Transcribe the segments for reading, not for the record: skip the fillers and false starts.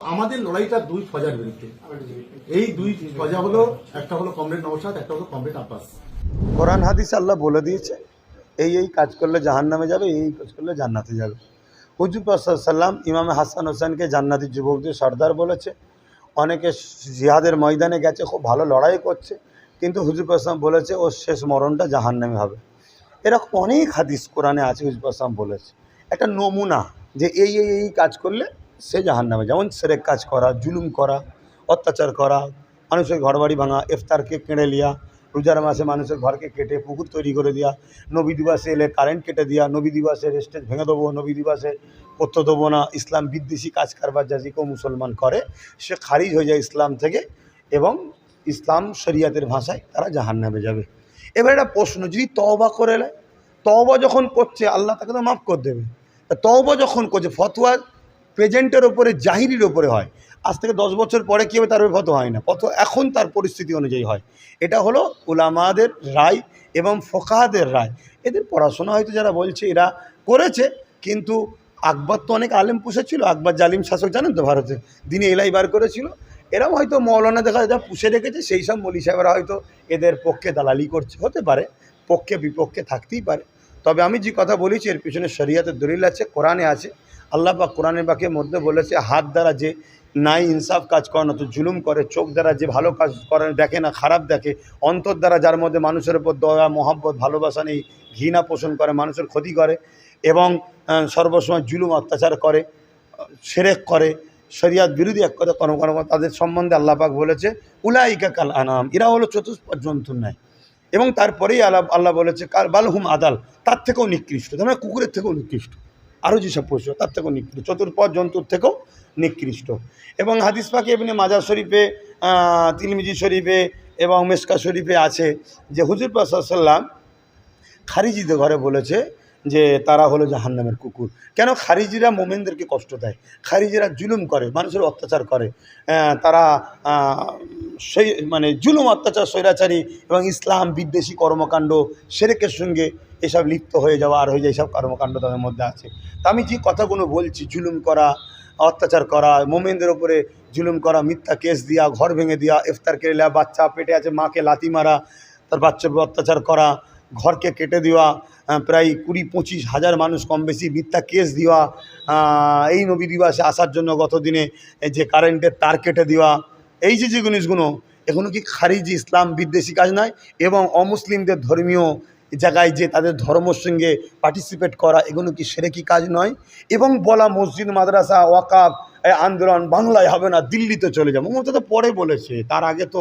আমাদের লড়াইটা দুই ফজার বিরুদ্ধে। এই দুই ফজা হলো, একটা হলো কমরেড নওশাদ, একটা হলো কমরেড আব্বাস। কোরআন হাদিসে আল্লাহ বলে দিয়েছে এই কাজ করলে জাহান্নামে যাবে, এই কাজ করলে জান্নাতে যাবে। হুজুর পাক সাল্লাল্লাহু আলাইহি ওয়াসাল্লাম ইমাম হাসান হোসেনকে জান্নাতি যুবকদের সর্দার বলেছে। অনেকে জিহাদের ময়দানে গেছে, খুব ভালো লড়াই করছে, কিন্তু হুজুর পাক সাল্লাল্লাহু আলাইহি ওয়াসাল্লাম বলেছে ওর শেষ মরণটা জাহান্নামে হবে। এরকম অনেক হাদিস কোরআনে আছে, হুজুর পাক সাল্লাল্লাহু আলাইহি ওয়াসাল্লাম বলেছে। একটা নমুনা যে এই কাজ করলে সে জাহান্নামে, যেমন শিরক কাজ করা, জুলুম করা, অত্যাচার করা, মানুষের ঘরবাড়ি ভাঙা, ইফতারকে কেড়ে লিয়া, রোজার মাসে মানুষের ঘরকে কেটে পুকুর তৈরি করে দেওয়া, নবী দিবসে এলে কারেন্ট কেটে দেওয়া, নবী দিবসের স্টেজ ভেঙে দেবো, নবী দিবসে করতে দেবো না, ইসলাম বিদ্বেষী কাজ কারবার যা যে কেউ মুসলমান করে সে খারিজ হয়ে যায় ইসলাম থেকে, এবং ইসলাম শরিয়াতের ভাষায় তারা জাহান্নামে যাবে। এবার একটা প্রশ্ন, যদি তওবা করে নেয়, তওবা যখন করছে আল্লাহ তাকে তো মাফ করে দেবে। তওবা যখন করছে, ফতোয়া প্রেজেন্টের ওপরে জাহিরির ওপরে হয়, আজ থেকে 10 বছর পরে কী হবে তার ওপরে ফতোয়া হয় না, ফতোয়া এখন তার পরিস্থিতি অনুযায়ী হয়। এটা হলো উলামাদের রায় এবং ফোকাহাদের রায়। এদের পড়াশোনা হয়তো যারা বলছে এরা করেছে, কিন্তু আকবর তো অনেক আলেম পুষেছিল, আকবর জালিম শাসক জানেন তো, ভারতে দিনে এলাই বার করেছিল। এরাও হয়তো মৌলানা দেখা যা পুষে রেখেছে, সেই সব মৌলী সাহেবরা হয়তো এদের পক্ষে দালালি করছে, হতে পারে, পক্ষে বিপক্ষে থাকতেই পারে। তবে আমি যে কথা বলেছি এর পিছনে শরিয়াতের দলিল আছে, কোরআনে আছে। আল্লাহ পাক কোরআনের পাকের মধ্যে বলেছে, হাত দ্বারা যে নাই ইনসাফ কাজ করে না তো জুলুম করে, চোখ দ্বারা যে ভালো কাজ করে দেখে না খারাপ দেখে, অন্তর দ্বারা যার মধ্যে মানুষের উপর দয়া মহব্বত ভালোবাসা নেই, ঘৃণা পোষণ করে, মানুষের ক্ষতি করে এবং সর্বসময় জুলুম অত্যাচার করে, শিরক করে, শরিয়াত বিরোধী এক কথা কর্ম করে, তাদের সম্বন্ধে আল্লাহ পাক বলেছে উলাইকা কাল আনাম, এরা হলো চতুষ্পদ জন্তুর ন্যায়। এবং তারপরেই আল্লাহ বলেছে কাল বালহুম আদাল, তার থেকেও নিকৃষ্ট, তার মানে কুকুরের থেকেও নিকৃষ্ট, আরও যেসব পশু তার থেকেও নিকৃষ্ট, চতুর্পদ জন্তুর থেকেও নিকৃষ্ট। এবং হাদিস পাকে এমনি মাজার শরীফে, তিরমিজি শরীফে এবং মেশকা শরীফে আছে যে হুজুর পাক সাল্লাল্লাহু আলাইহি ওয়াসাল্লাম খারিজিদের ঘরে বলেছে যে তারা হলো জাহান্নামের কুকুর। কেন? খারিজিরা মোমেনদেরকে কষ্ট দেয়, খারিজিরা জুলুম করে, মানুষের অত্যাচার করে, তারা সেই মানে জুলুম অত্যাচার স্বৈরাচারী এবং ইসলাম বিদ্বেষী কর্মকাণ্ড, শিরকের সঙ্গে এসব লিপ্ত হয়ে যাওয়া আর হয়ে যায়, সব কর্মকাণ্ড তাদের মধ্যে আছে। তা আমি যে কথাগুলো বলছি, জুলুম করা, অত্যাচার করা, মোমেনদের ওপরে জুলুম করা, মিথ্যা কেস দেওয়া, ঘর ভেঙে দেওয়া, ইফতার কেড়ে নেওয়া, বাচ্চা পেটে আছে মাকে লাথি মারা, তার বাচ্চার উপর অত্যাচার করা, ঘরকে কেটে দেওয়া, প্রায় 20-25 হাজার মানুষ কম বেশি মিথ্যা কেস দেওয়া, এই নবী দিবসে আসার জন্য গত দিনে যে কারেন্টের তার কেটে দেওয়া, এই যে জিনিসগুলো, এগুলো কি খারিজি ইসলাম বিদ্বেষী কাজ নয়? এবং অমুসলিমদের ধর্মীয় জায়গায় যে তাদের ধর্মের সঙ্গে পার্টিসিপেট করা, এগুলো কি শিরকি কাজ নয়? এবং বলা মসজিদ মাদ্রাসা ওয়াকাফ আন্দোলন বাংলায় হবে না, দিল্লিতে চলে যাবো, মতো তো পরে বলেছে, তার আগে তো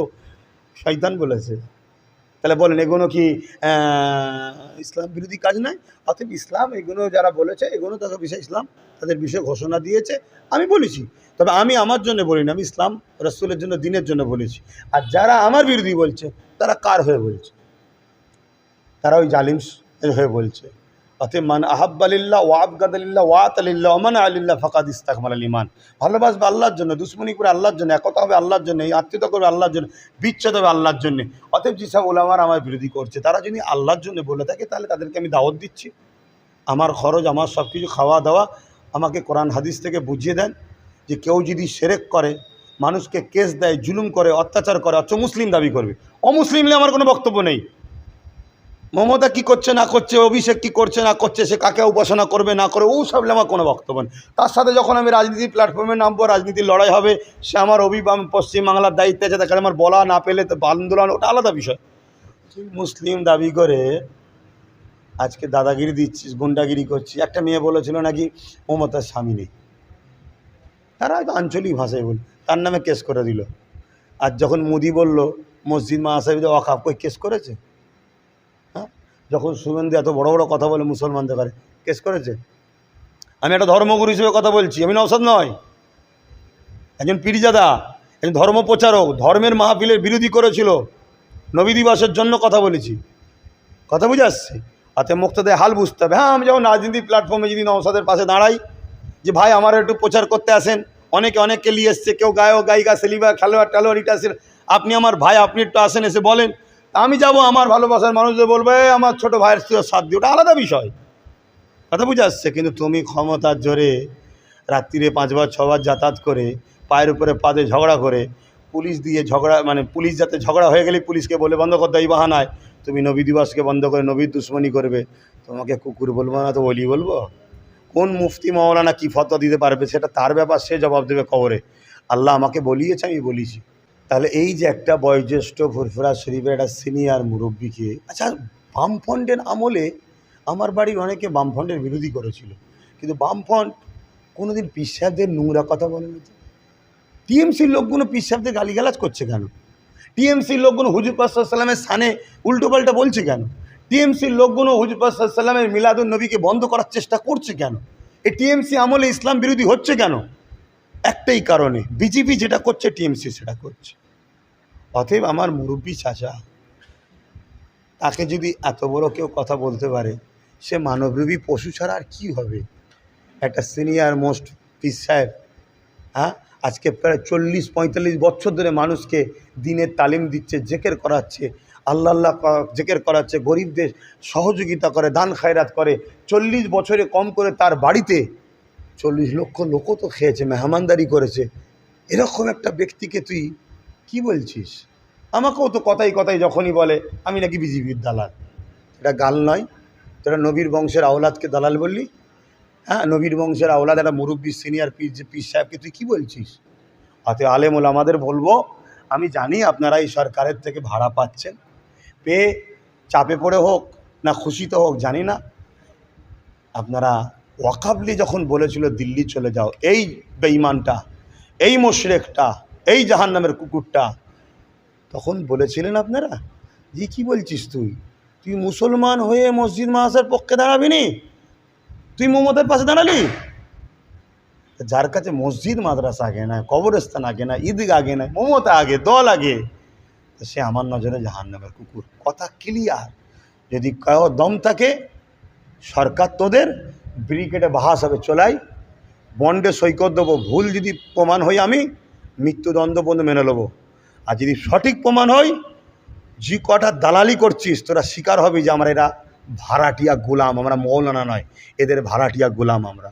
শয়তান বলেছে। তাহলে বলেন এগুলো কি ইসলাম বিরোধী কাজ নয়? অতএব ইসলাম এগুলো যারা বলেছে এগুলো তাদের বিষয়, ইসলাম তাদের বিষয়ে ঘোষণা দিয়েছে, আমি বলেছি। তবে আমি আমার জন্য বলি না, আমি ইসলাম রাসূলের জন্য, দিনের জন্য বলেছি। আর যারা আমার বিরোধী বলছে তারা কার হয়ে বলছে? তারা ওই জালিম হয়ে বলছে। অতএব মান আহাব্বালিল্লাহ ওয়া আবগাদালিল্লাহ ওয়া আতালিল্লাহ ওমান আলিল্লাহ ফাকাদ ইস্তাকমালাল ঈমান। ভালোবাসবে আল্লাহর জন্য, দুশ্মনী করে আল্লাহর জন্য, একতা হবে আল্লাহর জন্য, এই আত্মীয়তা করবে আল্লাহর জন্য, বিচ্ছেদ হবে আল্লাহর জন্য। অতএব যেসব ওলামারা আমার বিরোধী করছে তারা যদি আল্লাহর জন্য বলে থাকে, তাহলে তাদেরকে আমি দাওয়াত দিচ্ছি, আমার খরচ, আমার সব কিছু খাওয়া দাওয়া আমাকে কোরআন হাদিস থেকে বুঝিয়ে দেন যে কেউ যদি শিরক করে, মানুষকে কেস দেয়, জুলুম করে, অত্যাচার করে, অথচ মুসলিম দাবি করবে, অমুসলিম নিয়ে আমার কোনো বক্তব্য নেই। মমতা কি করছে না করছে, অভিষেক কি করছে না করছে, সে কাকে উপাসনা করবে না করে, ও সব আমার কোনো বক্তব্য নেই। তার সাথে যখন আমি রাজনীতির প্ল্যাটফর্মে নামবো, রাজনীতির লড়াই হবে, সে আমার পশ্চিমবাংলার দায়িত্বে আছে, তাকে আমার বলা না পেলে তো আন্দোলন, ওটা আলাদা বিষয়। মুসলিম দাবি করে আজকে দাদাগিরি দিচ্ছিস, গুন্ডাগিরি করছিস। একটা মেয়ে বলেছিল নাকি মমতার স্বামী নেই, তারা হয়তো আঞ্চলিক ভাষায় বল, তার নামে কেস করে দিল। আর যখন মোদি বলল মসজিদ মাসাজিদে ওয়াকফ, কই কেস করেছে? যখন সুগন্ধি এত বড় বড় কথা বলে মুসলমানদের করে, কেস করেছে? আমি একটা ধর্মগুরু হিসেবে কথা বলছি, আমি নওশাদ নয়, একজন পীরজাদা, একজন ধর্ম প্রচারক, ধর্মের মাহফিলের বিরোধী করেছিল, নবী দিবসের জন্য কথা বলেছি, কথা বুঝে আসছে। অতএব মুক্তদের হাল বুঝতে হবে। হ্যাঁ, আমি যখন রাজনীতির প্ল্যাটফর্মে যদি নওশাদের পাশে দাঁড়াই যে ভাই আমার একটু প্রচার করতে আসেন, অনেককে নিয়ে এসছে, কেউ গায়ক গায়িকা সেলিব্রিটি খেলোয়াড় এটা আসেন, আপনি আমার ভাই, আপনি একটু আসেন, এসে বলেন, আমি যাব, আমার ভালোবাসার মানুষদের বলবে আমার ছোটো ভাইয়ের সাথ দিয়ে, ওটা আলাদা বিষয়, কথা বুঝে আসছে। কিন্তু তুমি ক্ষমতার জোরে রাত্রিরে 5 বার 6 বার যাতায়াত করে পায়ের উপরে পা দিয়ে ঝগড়া করে পুলিশ দিয়ে ঝগড়া, মানে পুলিশ যাতে ঝগড়া হয়ে গেলে পুলিশকে বলে বন্ধ করতে, এই বাহানায় তুমি নবী দিবসকে বন্ধ করে নবীর দুশ্মনী করবে, তোমাকে কুকুর বলবো না তো ওলি বলবো? কোন মুফতি মাওলানা কি ফতোয়া দিতে পারবে সেটা তার ব্যাপার, সে জবাব দেবে কবরে। আল্লাহ আমাকে বলিয়েছে, আমি বলেছি। তাহলে এই যে একটা বয়োজ্যেষ্ঠ ফুরফুরা শরীফের একটা সিনিয়র মুরব্বীকে, আচ্ছা বামফ্রন্টের আমলে আমার বাড়ির অনেকে বামফ্রন্টের বিরোধী করেছিল, কিন্তু বামফ্রন্ট কোনোদিন পীর সাহেবদের নোংরা কথা বলে না। টিএমসির লোকগুলো পীর সাহেবদের গালিগালাজ করছে কেন? টিএমসির লোকগুলো হুজুর পাক সাল্লাল্লাহু আলাইহি ওয়াসাল্লামের সানে উল্টোপাল্টা বলছে কেন? টিএমসির লোকগুলো হুজুর পাক সাল্লাল্লাহু আলাইহি ওয়াসাল্লামের মিলাদুন নবীকে বন্ধ করার চেষ্টা করছে কেন? এই টিএমসি আমলে ইসলাম বিরোধী হচ্ছে কেন? একটাই কারণে, বিজেপি যেটা করছে টিএমসি সেটা করছে। অতএব আমার মুরব্বী চাচা, তাকে যদি এত বড় কেউ কথা বলতে পারে, সে মানবরূপী পশু ছাড়া আর কী হবে? একটা সিনিয়র মোস্ট পীর সাহেব, হ্যাঁ, আজকে প্রায় 40-45 বছর ধরে মানুষকে দিনের তালিম দিচ্ছে, জেকের করাচ্ছে, আল্লাহ আল্লাহ জেকের করাচ্ছে, গরিবদের সহযোগিতা করে, দান খায়রাত করে। 40 বছরে কম করে তার বাড়িতে 40 লক্ষ লোকও তো খেয়েছে, মেহমানদারি করেছে। এরকম একটা ব্যক্তিকে তুই কি বলছিস? আমাকেও তো কথাই কথাই যখনই বলে আমি নাকি বিজেপির দালাল। এটা গাল নয়, তোরা নবীর বংশের আওলাদকে দালাল বললি? হ্যাঁ, নবীর বংশের আওলাদ একটা মুরব্বী সিনিয়র পীর সাহেবকে তুই কী বলছিস? অতএব আলেম ওলামাদের বলবো, আমি জানি আপনারা এই সরকারের থেকে ভাড়া পাচ্ছেন, পেয়ে চাপে পড়ে হোক না খুশিতে হোক জানি না, আপনারা ওয়াকাবলি যখন বলেছিল দিল্লি চলে যাও, এই বেঈমানটা, এই মুশরিকটা, এই জাহান্নামের কুকুরটা, তখন বলেছিলেন আপনারা যে কী বলছিস তুই মুসলমান হয়ে মসজিদ মাদ্রাসার পক্ষে দাঁড়াবি নি? তুই মোহাম্মদের পাশে দাঁড়ালি? যার কাছে মসজিদ মাদ্রাসা আগে না, কবরস্থান আগে না, ঈদগাহ আগে না, মমতা আগে, দল আগে, তো সে আমার নজরে জাহান্নামের কুকুর। কথা ক্লিয়ার। যদি কারো দম থাকে, সরকার তোদের ব্রিগেডে বাহাস হবে, চলাই বন্ডে সই করে দেবো। ভুল যদি প্রমাণ হই আমি মৃত্যুদণ্ড পর্যন্ত মেনে নেবো। আর যদি সঠিক প্রমাণ হয়, যে কটা দালালি করছিস তোরা স্বীকার হবি যে আমরা এরা ভাড়াটিয়া গোলাম, আমরা মৌলানা নয়, এদের ভাড়াটিয়া গোলাম আমরা।